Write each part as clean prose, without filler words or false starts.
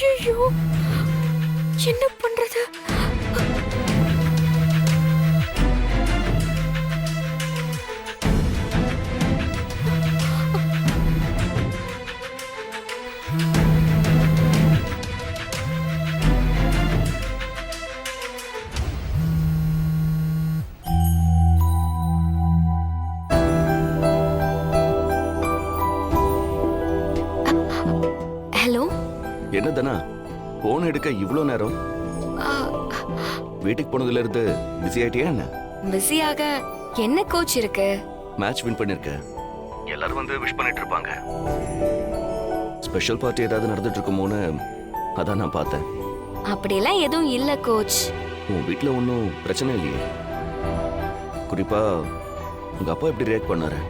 ஐயோ, என்ன பண்றது? ஹலோ. என்ன தனா, போன் எடுக்க இவ்ளோ நேரம்? வீட்டுக்கு போனதுல இருந்து பிஸி ஆயிட்டியா என்ன? பிஸியாக என்ன கோச் இருக்கு? மேட்ச் வின் பண்ணிருக்க, எல்லாரும் வந்து விஷ் பண்ணிட்டு இருப்பாங்க. ஸ்பெஷல் பார்ட்டி ஏதாவது நடந்துட்டு இருக்குமோன்னு அதான் நான் பார்த்தேன். அப்படியெல்லாம் எதுவும் இல்ல கோச். உன் வீட்ல ஒன்றும் பிரச்சனை இல்லையே? குறிப்பா உங்க அப்பா எப்படி ரியாக்ட் பண்ணாரு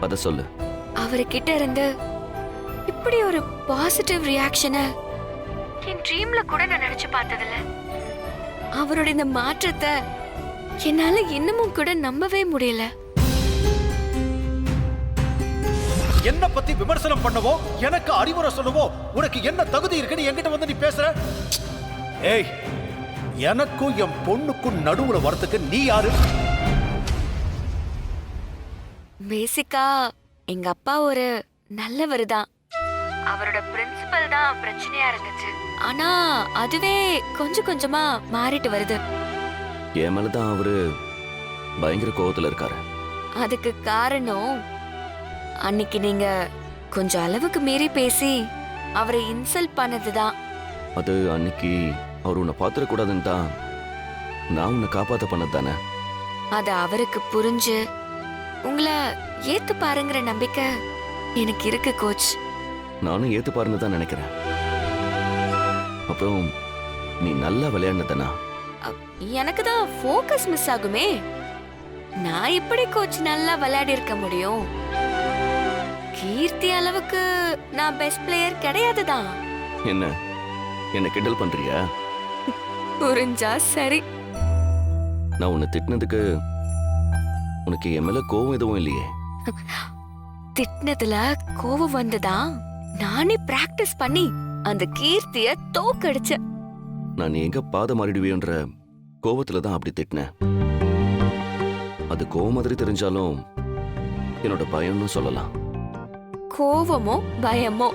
அத சொல்லு. அவர்கிட்ட இருந்து இப்படி ஒரு பாசிட்டிவ் ரியாக்ஷனை என் ட்ரீம்ல கூட நான் நினைச்சு பார்த்ததில்ல. அவரோட இந்த மாற்றத்தை என்னால இன்னமும் கூட நம்பவே முடியல. என்ன பத்தி விமர்சனம் பண்ணவோ, எனக்கு அறிவுரை சொல்லவோ உனக்கு என்ன தகுதி இருக்குன்னு என்கிட்ட வந்து நீ பேசுற? ஏய், எனக்கும் என் பொண்ணுக்கும் நடுவுல வரதுக்கு நீ யாரு? பேசிக்கா எங்க அப்பா ஒரு நல்லவர் தான். அவரோட பிரின்சிபல் தான் பிரச்சனையா இருந்துச்சு. ஆனா அதுவே கொஞ்சம் கொஞ்சமா மாறிட்டு வருது. என் மேலதான் அவரு பயங்கர கோவத்துல இருக்காரு. அதுக்கு காரணம் அன்னைக்கு நீங்க கொஞ்சம் அளவுக்கு மீறி பேசி அவரை இன்சல்ட் பண்ணதுதான். அது அன்னைக்கு அவர் உன்னை பாத்துடக்கூடாதுன்னு தான் நான் உன்னை காப்பாத்த பண்ணது தானே. அது அவருக்கு புரிஞ்சு உங்களை ஏத்து பாருங்கிற நம்பிக்கை எனக்கு இருக்கு கோச். நானும் ஏத்து பாருன்னு தான் நினைக்கிறேன். அப்புறம் நீ நல்லா விளையாடுனதனா? எனக்கு தான் ஃபோக்கஸ் மிஸ் ஆகுமே. நான் இப்படி கோச் நல்லா விளையாடி இருக்க முடியும்? கீர்த்தி அளவுக்கு நான் பெஸ்ட் பிளேயர் கிடையாது தான். என்ன கிண்டல் பண்றியா? புரிஞ்சா சரி. நான் உன்னை திட்டினதுக்கு உனக்கு என் மேல கோவம் எதுவும் இல்லையே? திட்டினதுல கோவம் வந்துதான் நானே பிராக்டிஸ் பண்ணி அந்த கீர்த்திய தோக்கடிச்சேன். நான் நீ எங்க பாத மாறிடுவேன்ற கோவத்துல தான் அப்படி திட்டினேன். அது கோவம் மாதிரி தெரிஞ்சாலும் என்னோட பயம்னு சொல்லலாம். கோவமோ பயமோ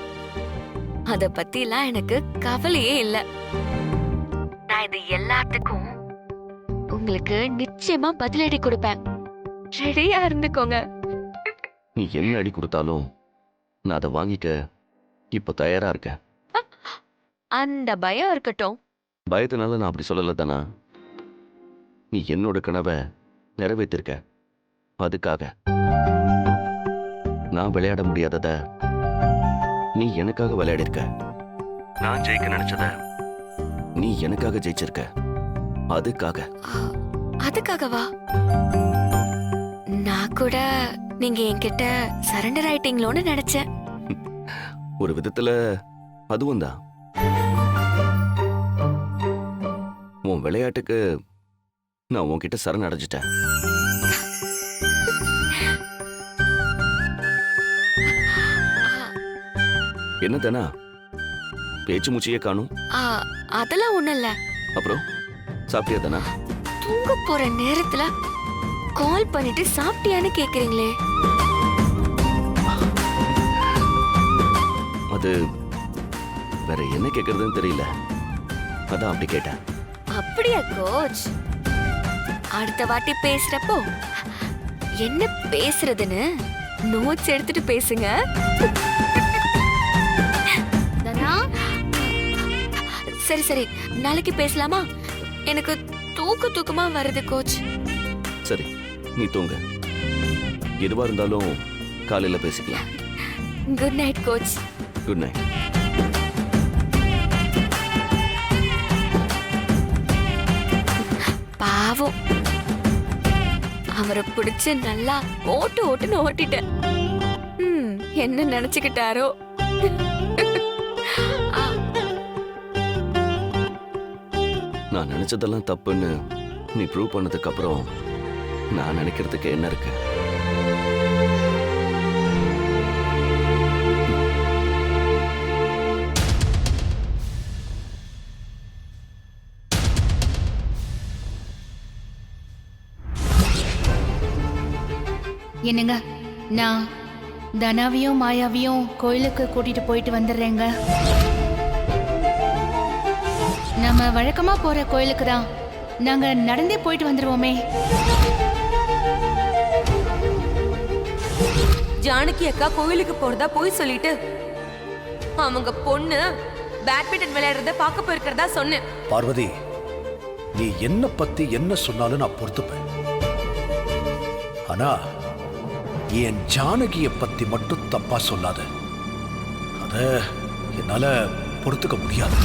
அத பத்திலாம் எனக்கு கவலையே இல்ல. நான் இது எல்லாத்துக்கும் உங்களுக்கு நிச்சயமா பதிலடி கொடுப்பேன். ரெடியா இருந்துக்கோங்க. நீ என்ன அடி கொடுத்தாலும் நான் அதை வாங்கிக்க இப்ப தயாரா இருக்கேன். அந்த பயம் இருக்கட்டும். பயத்தினால நான் அப்படி சொல்லல தானா. நீ என்னோட கனவை நிறைவேற்றிருக்க, அதுக்காக. நான் விளையாட முடியாதத நீ எனக்காக விளையாடி இருக்க. நான் ஜெயிக்க நினைச்சத நீ எனக்காக ஜெயிச்சிருக்க, அதுக்காக. அதுக்காகவா? நான் கூட நீங்க என்கிட்ட சரண்டர் ஆயிட்டீங்களோன்னு நினைச்சேன். ஒரு விதத்துல அதுவும் தான். உன் விளையாட்டுக்கு நான் உன்கிட்ட சரண் அடைஞ்சிட்டேன். என்ன தானா பேச்சு மூச்சியே காணும்? அதெல்லாம் ஒண்ணும் இல்ல. அப்புறம் சாப்பிட்டியா தானா? தூங்க போற நேரத்துல கால் பண்ணிட்டு சாப்பிட்டியான்னு கேக்குறீங்களே. அது வேற என்ன கேக்குறதுன்னு தெரியல, அதான் அப்படி கேட்டேன். அப்படியா கோச்? அடுத்த வாட்டி பேசுறப்போ என்ன பேசுறதுன்னு நோட்ஸ் எடுத்துட்டு பேசுங்க. சரி சரி, நாளைக்கு பேசலாமா? எனக்கு தூக்கமா வருது கோச். சரி, நீ தூங்க. எதுவா இருந்தாலும் காலையில பேசிக்கலாம். Good night coach. Good night. பாவம், அவரை பிடிச்சு நல்லா ஓட்டுன்னு ஓட்டிட்டேன். என்ன நினைச்சுக்கிட்டாரோ. நான் நினைச்சதெல்லாம் தப்புன்னு நீ ப்ரூவ் பண்ணதுக்கு அப்புறம் நான் நினைக்கிறதுக்கு என்ன இருக்கு? என்னங்க, நான் தனாவையும் மாயாவையும் கோயிலுக்கு கூட்டிட்டு போயிட்டு வந்துடுறேங்க. நம்ம வழக்கமா போற கோயிலுக்கு தான் நாங்க நடந்தே போயிட்டு வந்துருவோமே. ஜானகி அக்கா கோயிலுக்கு போறதா போய் சொல்லிட்டு அவங்க பொண்ணு பேட்மிண்டன் விளையாடுறத பார்க்க போயிருக்கிறதா சொன்னேன். பார்வதி, நீ என்ன பத்தி என்ன சொன்னாலும் நான் பொறுத்துப்பேன். ஆனா என் ஜானகிய பத்தி மட்டும் தப்பா சொல்லாத. அத என்னால பொறுத்துக்க முடியாது.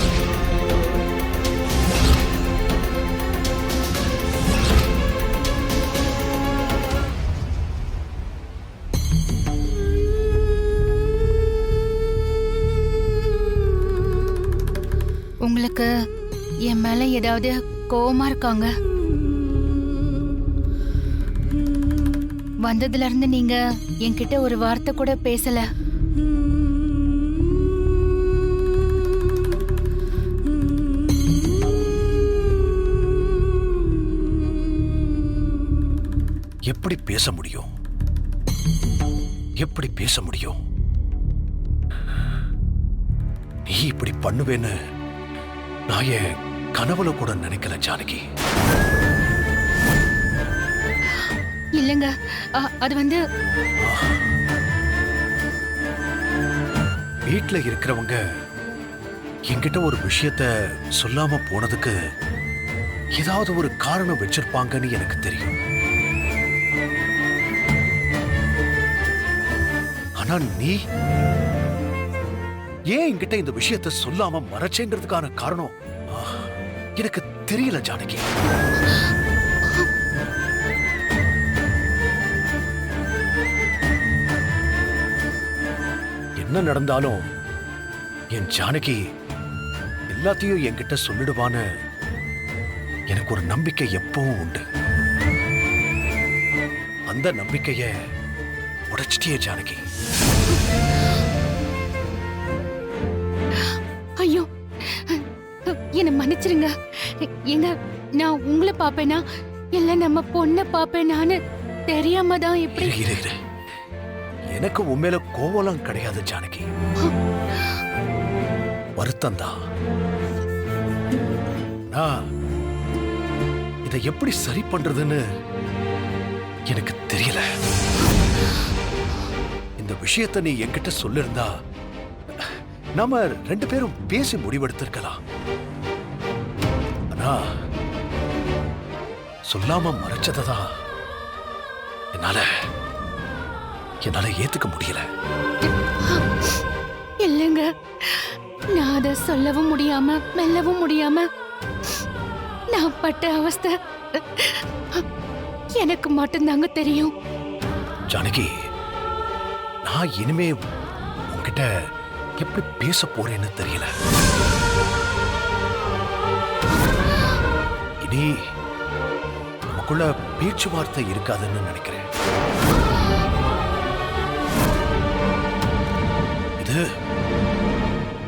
உங்களுக்கு என் மேல ஏதாவது கோவமா இருக்காங்க? வந்ததுல இருந்து நீங்க என்கிட்ட ஒரு வார்த்தை கூட பேசல. எப்படி பேச முடியும்? எப்படி பேச முடியும்? நீ இப்படி பண்ணுவேன்னு நான் என் கனவுல கூட நினைக்கல ஜானகி. இல்லங்க, அது வந்து வீட்ல இருக்கிறவங்க என்கிட்ட ஒரு விஷயத்த சொல்லாம போனதுக்கு ஏதாவது ஒரு காரணம் வச்சிருப்பாங்கன்னு எனக்கு தெரியும். ஆனா நீ ஏன் என்கிட்ட இந்த விஷயத்த சொல்லாம மறைச்சேங்கிறதுக்கான காரணம் எனக்கு தெரியல ஜானகி. என்ன நடந்தாலும் என் ஜானகி எல்லாத்தையும் என்கிட்ட சொல்லிடுவான்னு எனக்கு ஒரு நம்பிக்கை எப்பவும் உண்டு. அந்த நம்பிக்கைய உடைச்சிட்டியே ஜானகி. ஐயோ, என்ன மன்னிச்சிருங்க. எங்க நான் உங்களை பாப்பேனா இல்ல நம்ம பொண்ண பாப்பேனான்னு தெரியாம தான் இப்படி. இரு, இரு, இரு. எனக்கு உண்மையில கோவலாம் கிடையாது ஜானகி. வருத்தம் தான். நான் இதை எப்படி சரி பண்றதுன்னு எனக்கு தெரியல. இந்த விஷயத்தை நீ என்கிட்ட சொல்லிருந்தா நாம 2 பேரும் பேசி முடிவெடுத்திருக்கலாம். ஆனா சொல்லாம மறைச்சதான் என்னால ஏத்துக்க முடியல. இல்லங்க, நான் அதை சொல்லவும் முடியாம மெல்லவும் முடியாம நான் பட்ட அவஸ்தை எனக்கு மட்டும்தாங்க தெரியும். ஜானகி, நான் இனிமே உன்கிட்ட எப்படி பேச போறேன்னு தெரியல. இனி நமக்குள்ள பேச்சுவார்த்தை இருக்காதுன்னு நினைக்கிறேன். இது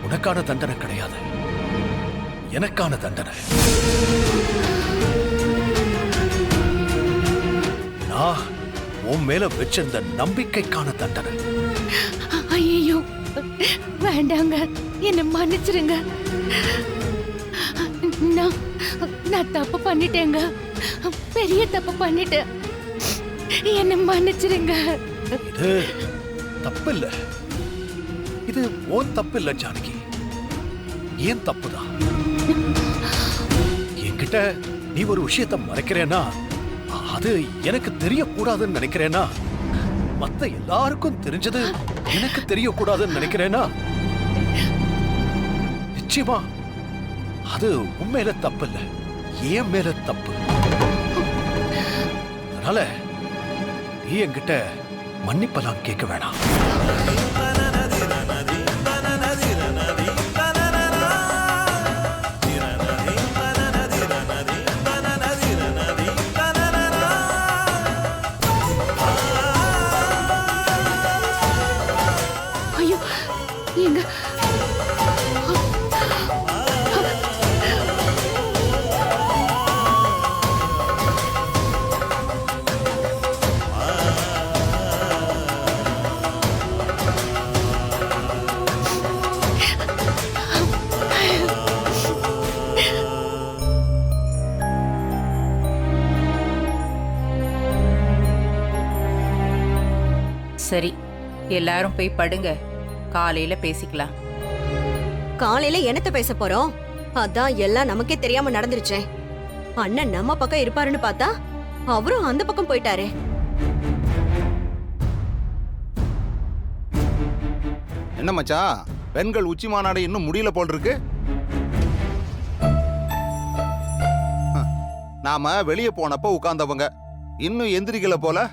உனக்கான தண்டனை கிடையாது, எனக்கான தண்டனை. நான் உன் மேல வச்சிருந்த நம்பிக்கைக்கான தண்டனை. ஐயோ, வேண்டாங்க, என்ன மன்னிச்சிருங்க. நான் தப்பு பண்ணிட்டேங்க, பெரிய தப்பு பண்ணிட்டேன். என்ன மன்னிச்சிருங்க. இது தப்பு இல்ல, இது உன் தப்பு இல்ல ஜானகி, ஏன் தப்புதான். என்கிட்ட நீ ஒரு விஷயத்தை மறைக்கிறேன்னா அது எனக்கு தெரியக்கூடாதுன்னு நினைக்கிறேன்னா, மத்த எல்லாருக்கும் தெரிஞ்சது எனக்கு தெரியக்கூடாதுன்னு நினைக்கிறேன்னா, நிச்சயமா அது உண்மையில தப்பு இல்ல, ஏன் மேல தப்பு. அதனால நீ என்கிட்ட மன்னிப்பெல்லாம் கேட்க வேணாம். ஐயோ, எங்க சரி, எல்லாரும் போய் படுங்க, காலையில பேசிக்கலாம். காலையில என்னத்த பேச போறோம்? அதான் எல்லாம் நமக்கே தெரியாம நடந்துருச்சே. அண்ணன் நம்ம பக்கம் இருப்பாருன்னு பார்த்தா அவரும் அந்த பக்கம் போயிட்டாரே. என்ன மச்சான், பெண்கள் உச்சி மாநாடு இன்னும் முடியல போல் இருக்கு. நாம வெளியே போனப்ப உட்கார்ந்தவங்க இன்னும் எந்திரிக்கல போல.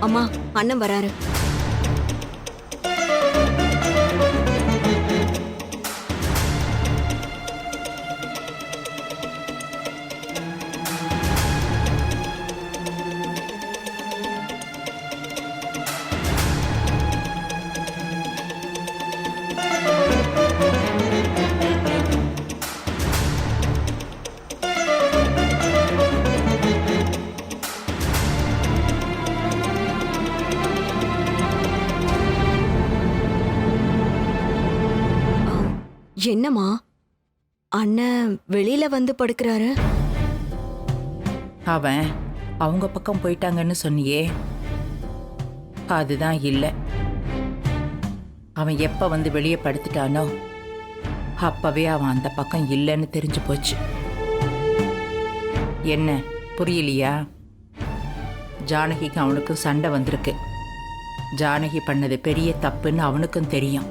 அம்மா, அண்ணன் வராரு. என்னம்மா, அண்ணன் வெளியில வந்து படுக்கிறாரு? அவன் அவங்க பக்கம் போயிட்டாங்கன்னு சொன்னியே, அதுதான் இல்ல. அவன் எப்ப வந்து வெளியே படுத்துட்டானோ அப்பவே அவன் அந்த பக்கம் இல்லைன்னு தெரிஞ்சு போச்சு. என்ன புரியலையா? ஜானகிக்கு அவனுக்கும் சண்டை வந்திருக்கு. ஜானகி பண்ணது பெரிய தப்புன்னு அவனுக்கும் தெரியும்.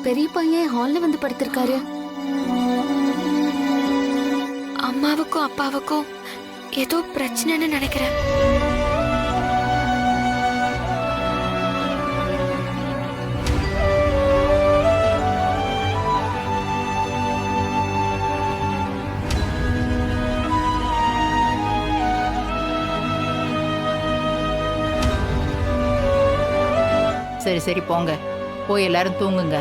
பெரிய பையன் ஹால்ல வந்து படுத்திருக்காரு. அம்மாவுக்கும் அப்பாவுக்கும் ஏதோ பிரச்சனைன்னு நினைக்கிறேன். சரி சரி, போங்க, போய் எல்லாரும் தூங்குங்க.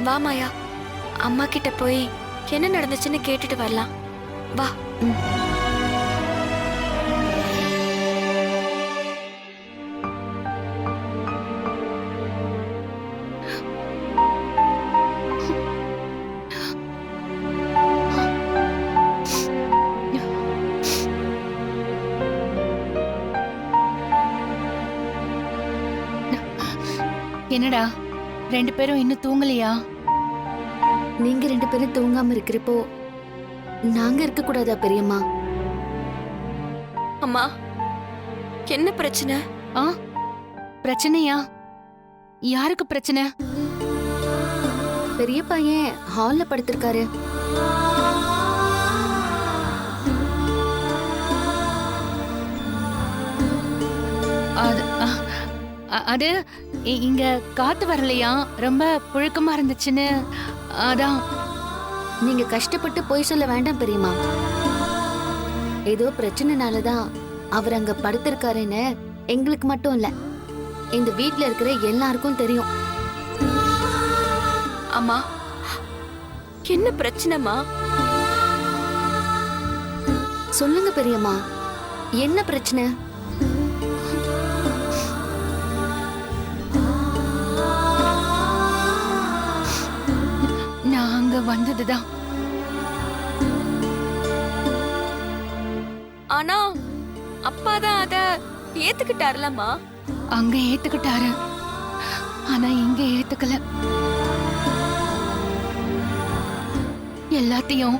வா மாயா, அம்மா கிட்ட போய் என்ன நடந்துச்சுன்னு கேட்டுட்டு வரலாம். வா. என்னடா, 2 பேரும் இன்னும் தூங்கலையா? நீங்க 2 பேரும் தூங்காம இருக்கிறப்போ நாங்க இருக்க கூடாதா பெரியம்மா? அம்மா, என்ன பிரச்சனை? ஆ, பிரச்சனையா? யாருக்கு பிரச்சனை? பெரிய பையன் ஹால்ல படுத்திருக்காரு. அது இங்க காத்து வரலையா, ரொம்ப புழுக்கமா இருந்துச்சுன்னு அதான். நீங்க கஷ்டப்பட்டு போய் சொல்ல வேண்டாம் பெரியம்மா. ஏதோ பிரச்சனைனாலதான் அவர் அங்க படுத்திருக்காருன்னு எங்களுக்கு மட்டும் இல்ல, இந்த வீட்ல இருக்கிற எல்லாருக்கும் தெரியும். அம்மா, என்ன பிரச்சனைமா? சொல்லுங்க பெரியம்மா, என்ன பிரச்சனை? நாங்க வந்ததுதான். ஆனா அப்பாதான் அத ஏத்துக்கிட்டாருலம்மா. அங்க ஏத்துக்கிட்டாரு, ஆனா இங்க ஏத்துக்கல. எல்லாத்தையும்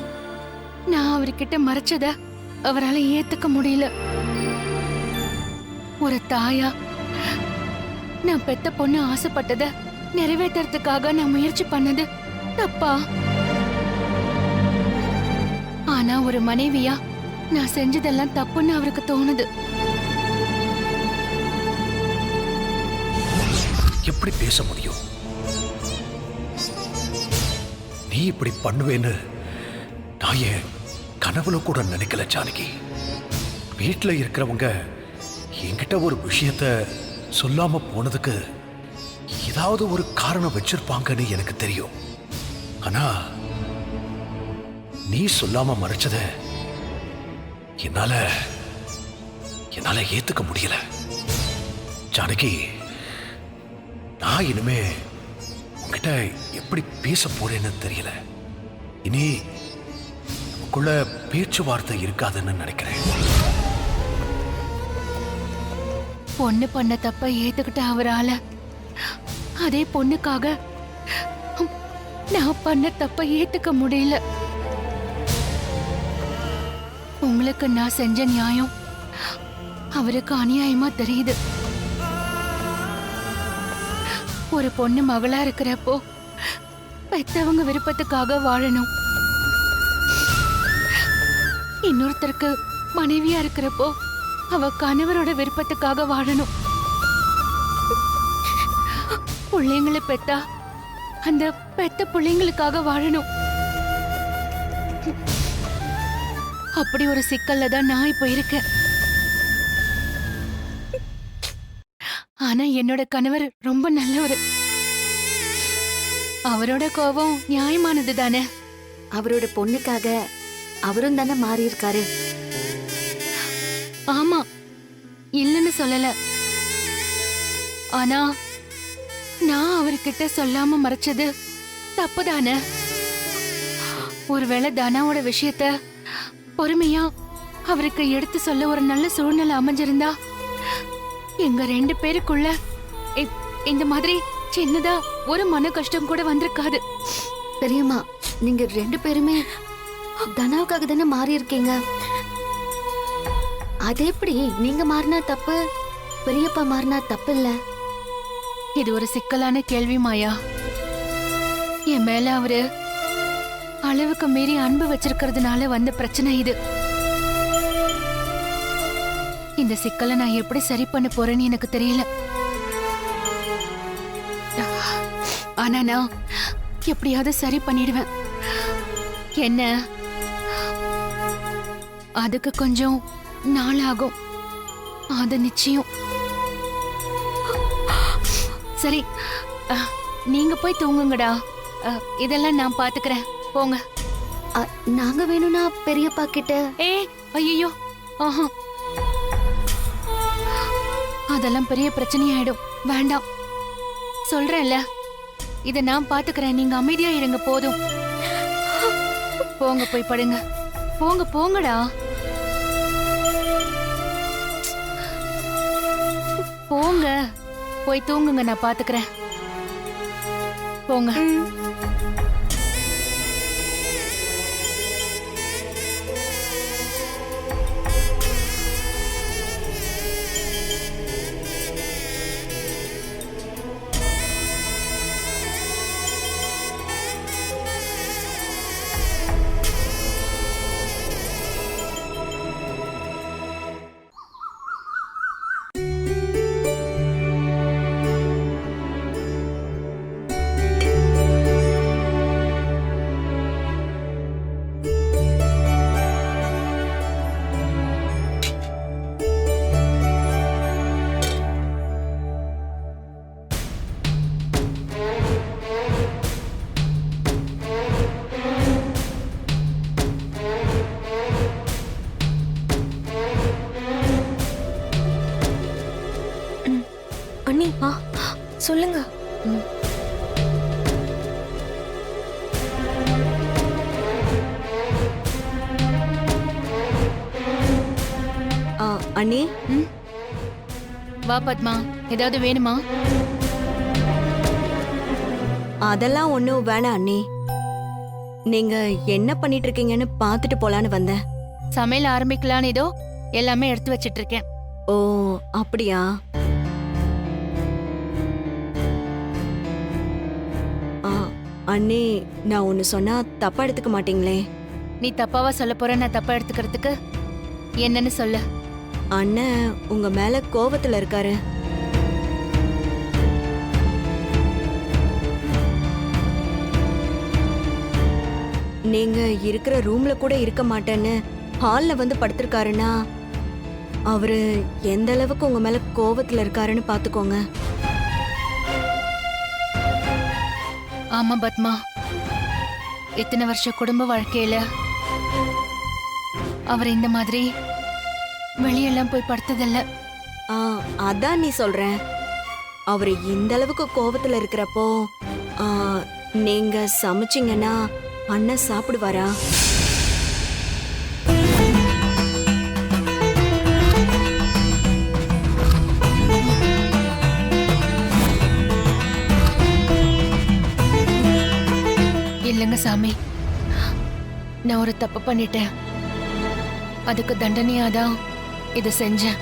நான் அவர்கிட்ட மறைச்சத அவரால ஏத்துக்க முடியல. ஒரு தாயா நான் பெத்த பொண்ணு ஆசைப்பட்டத நிறைவேற்றுறதுக்காக நான் முயற்சி பண்ணது தப்பா? ஆனா ஒரு மனைவியா நான் செஞ்சதெல்லாம் தப்புன்னு அவருக்கு தோணுது. எப்படி பேச முடியும்? நீ இப்படி பண்ணுவேன்னு நான் என் கனவுல கூட நினைக்கல ஜானகி. வீட்டுல இருக்கிறவங்க என்கிட்ட ஒரு விஷயத்த சொல்லாம போனதுக்கு ஏதாவது ஒரு காரணம் வச்சிருப்பாங்கன்னு எனக்கு தெரியும். ஆனா நீ சொல்லாம மறைச்சத என்னால ஏத்துக்க முடியல ஜானகி. நான் இனிமே உன்கிட்ட எப்படி பேச போறேன்னு தெரியல. இனி நமக்குள்ள பேச்சுவார்த்தை இருக்காதுன்னு நினைக்கிறேன். பொண்ணு பண்ண தப்ப ஏத்துக்கிட்ட அவரால அதே பொண்ணுக்காக நான் பண்ண தப்ப ஏத்துக்க முடியல. உங்களுக்கு நான் செஞ்ச நியாயம் அவருக்கு அநியாயமா தெரியுது. ஒரு பொண்ணு மகளா இருக்கிறப்போ பெத்தவங்க விருப்பத்துக்காக வாழணும். இன்னொருத்தருக்கு மனைவியா இருக்கிறப்போ அவ கணவரோட விருப்பத்துக்காக வாழணும். பிள்ளைங்களை பெத்தா அந்த பெத்த பிள்ளைங்களுக்காக வாழணும். அப்படி ஒரு சிக்கல்ல தான் நான் இப்ப இருக்கேன். ஆனா என்னோட கணவர் ரொம்ப நல்லவர். அவரோட கோபம் நியாயமானது தானே. அவரோட பொண்ணுக்காக அவரும் தானே மாறி இருக்காரு. ஆமா, இல்லன்னு சொல்லல. ஆனா நான் அவர்கிட்ட சொல்லாம மறைச்சது தப்புதானே. ஒருவேளை தனாவோட விஷயத்த பொறுமையா அவருக்கு எடுத்து சொல்ல ஒரு நல்ல சூழ்நிலை அமைஞ்சிருந்தா எங்க 2 பேருக்குள்ள இந்த மாதிரி சின்னதா ஒரு மன கஷ்டம் கூட வந்திருக்காது. பெரியம்மா, நீங்க 2 பேருமே தனாவுக்காக தானே மாறி இருக்கீங்க. அது எப்படி நீங்க மாறினா தப்பு, பெரியப்பா மாறினா தப்பு இல்ல? இது ஒரு சிக்கலான கேள்வி மாயா. என் மேல அவரு அளவுக்கு மீறி அன்பு வச்சிருக்கிறதுனால வந்த பிரச்சனை இது. இந்த சிக்கலை நான் எப்படி சரி பண்ண போறேன்னு எனக்கு தெரியல. ஆனா நான் எப்படியாவது சரி பண்ணிடுவேன். என்ன, அதுக்கு கொஞ்சம் நாள் ஆகும். அது நிச்சயம். சரி, நீங்க போய் தூங்குங்கடா. இதெல்லாம் நான் பாத்துக்கிறேன். போங்க. நாங்க வேணும்னா பெரியப்பா கிட்ட. ஐயோ, ஆஹா, அதெல்லாம் பெரிய பிரச்சனையாயிடும். வேண்டாம், சொல்றேன்ல, இத நான் பாத்துக்கிறேன். நீங்க அமைதியா இருங்க போதும். போங்க, போய் படுங்க. போங்க, போங்கடா. போங்க, போய் தூங்குங்க. நான் பாத்துக்கிறேன். போங்க. அண்ணி, சொல்லுங்க. அண்ணி, வா பத்மா, ஏதாவது வேணுமா? அதெல்லாம் ஒண்ணும் வேணாம் அண்ணி. நீங்க என்ன பண்ணிட்டு இருக்கீங்கன்னு பாத்துட்டு போலான்னு வந்தேன். சமையல் ஆரம்பிக்கலான்னு ஏதோ எல்லாமே எடுத்து வச்சிட்டு இருக்கேன். ஓ, அப்படியா? அண்ணி, நான் ஒன்னு சொன்னா தப்பா எடுத்துக்க மாட்டீங்களே? நீ தப்பாவா சொல்ல போற நான் தப்பா எடுத்துக்கிறதுக்கு என்னன்னு சொல்லு. அண்ணன் உங்க மேல கோவத்துல இருக்காரு. நீங்க இருக்கிற ரூம்ல கூட இருக்க மாட்டேன்னு ஹால்ல வந்து படுத்திருக்காருன்னா அவரு எந்த அளவுக்கு உங்க மேல கோவத்துல இருக்காருன்னு பாத்துக்கோங்க. ஆமா பத்மா, இத்தனை வருஷ குடும்ப வாழ்க்கையில அவர் இந்த மாதிரி வெளியெல்லாம் போய் படுத்ததில்ல. ஆ, அதான் நீ சொல்ற. அவரு இந்த அளவுக்கு கோவத்துல இருக்கிறப்போ நீங்க சமைச்சீங்கன்னா அண்ணன் சாப்பிடுவாரா? இல்லைங்க சாமி, நான் ஒரு தப்பு பண்ணிட்டேன். அதுக்கு தண்டனையாதான் இதை செஞ்சேன்.